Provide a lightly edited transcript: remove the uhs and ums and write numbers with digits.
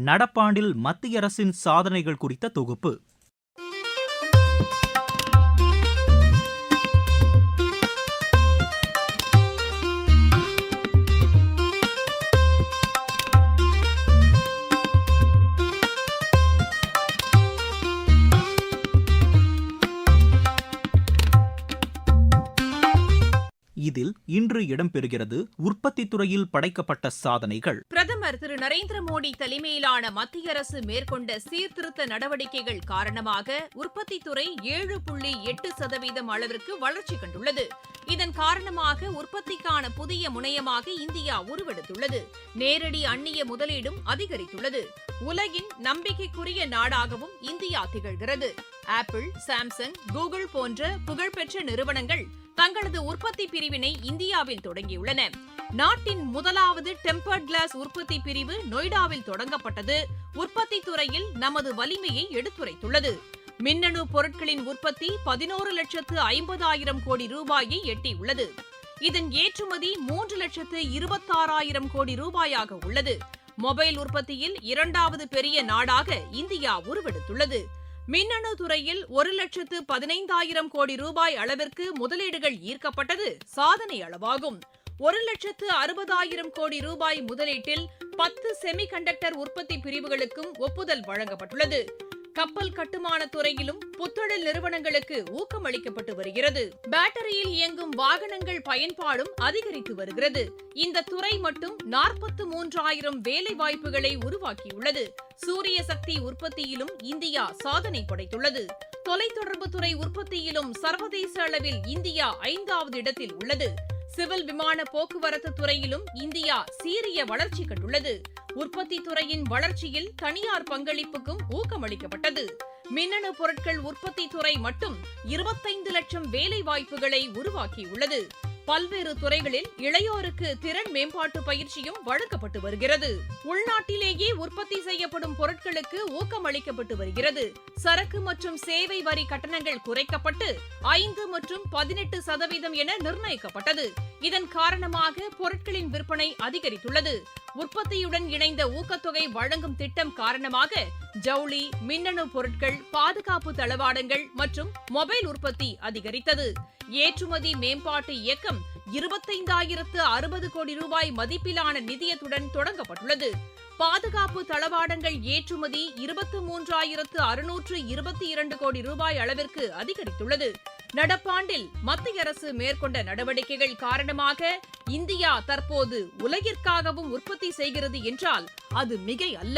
நடப்பாண்டில் மத்திய அரசின் சாதனைகள் குறித்த தொகுப்பு. இதில் இன்று இடம்பெறுகிறது உற்பத்தி துறையில் படைக்கப்பட்ட சாதனைகள். பிரதமர் திரு நரேந்திர மோடி தலைமையிலான மத்திய அரசு மேற்கொண்ட சீர்திருத்த நடவடிக்கைகள் காரணமாக உற்பத்தி துறை 7.8% அளவிற்கு வளர்ச்சி கண்டுள்ளது. இதன் காரணமாக உற்பத்திக்கான புதிய முனையமாக இந்தியா உருவெடுத்துள்ளது. நேரடி அந்நிய முதலீடும் அதிகரித்துள்ளது. உலகின் நம்பிக்கைக்குரிய நாடாகவும் இந்தியா திகழ்கிறது. ஆப்பிள், சாம்சங், கூகுள் போன்ற புகழ்பெற்ற நிறுவனங்கள் தங்களது உற்பத்தி பிரிவினை இந்தியாவில் தொடங்கியுள்ளன. நாட்டின் முதலாவது டெம்பர்ட் கிளாஸ் உற்பத்தி பிரிவு நொய்டாவில் தொடங்கப்பட்டது. உற்பத்தி துறையில் நமது வலிமையை எடுத்துரைத்துள்ளது. மின்னணு பொருட்களின் உற்பத்தி 11,50,000 கோடி ரூபாயை எட்டியுள்ளது. இதன் ஏற்றுமதி 3,26,000 கோடி ரூபாயாக உள்ளது. மொபைல் உற்பத்தியில் 2வது பெரிய நாடாக இந்தியா உருவெடுத்துள்ளது. மின்னணு துறையில் 1,15,000 கோடி ரூபாய் அளவிற்கு முதலீடுகள் ஈர்க்கப்பட்டது சாதனை அளவாகும். 1,60,000 கோடி ரூபாய் முதலீட்டில் 10 செமிகண்டக்டர் உற்பத்தி பிரிவுகளுக்கும் ஒப்புதல் வழங்கப்பட்டுள்ளது. கப்பல் கட்டுமான துறையிலும் புத்தொழில் நிறுவனங்களுக்கு ஊக்கமளிக்கப்பட்டு வருகிறது. பேட்டரியில் இயங்கும் வாகனங்கள் பயன்பாடும் அதிகரித்து வருகிறது. இந்த துறை மட்டும் 43,000 வேலை வாய்ப்புகளை உருவாக்கியுள்ளது. சூரிய சக்தி உற்பத்தியிலும் இந்தியா சாதனை படைத்துள்ளது. தொலைத்தொடர்பு துறை உற்பத்தியிலும் சர்வதேச அளவில் இந்தியா 5வது இடத்தில் உள்ளது. சிவில் விமான போக்குவரத்து துறையிலும் இந்தியா சீரிய வளர்ச்சி கண்டுள்ளது. உற்பத்தி துறையின் வளர்ச்சியில் தனியார் பங்களிப்புக்கும் ஊக்கமளிக்கப்பட்டது. மின்னணு பொருட்கள் உற்பத்தி துறை மட்டும் 25 லட்சம் வேலை வாய்ப்புகளை உருவாக்கியுள்ளது. பல்வேறு துறைகளில் இளையோருக்கு திறன் மேம்பாட்டு பயிற்சியும் வழங்கப்பட்டு வருகிறது. உள்நாட்டிலேயே உற்பத்தி செய்யப்படும் பொருட்களுக்கு ஊக்கமளிக்கப்பட்டு வருகிறது. சரக்கு மற்றும் சேவை வரி கட்டணங்கள் குறைக்கப்பட்டு 5 மற்றும் 18% என நிர்ணயிக்கப்பட்டது. இதன் காரணமாக பொருட்களின் விற்பனை அதிகரித்துள்ளது. உற்பத்தியுடன் இணைந்த ஊக்கத்தொகை வழங்கும் திட்டம் காரணமாக ஜவுளி, மின்னணு பொருட்கள், பாதுகாப்பு தளவாடங்கள் மற்றும் மொபைல் உற்பத்தி அதிகரித்தது. ஏற்றுமதி மேம்பாட்டு இயக்கம் 25,060 கோடி ரூபாய் மதிப்பிலான நிதியத்துடன் தொடங்கப்பட்டுள்ளது. பாதுகாப்பு தளவாடங்கள் ஏற்றுமதி 23,622 கோடி ரூபாய் அளவிற்கு அதிகரித்துள்ளது. நடப்பாண்டில் மத்திய அரசு மேற்கொண்ட நடவடிக்கைகள் காரணமாக இந்தியா தற்போது உலகிற்காகவும் உற்பத்தி செய்கிறது என்றால் அது மிகை அல்ல.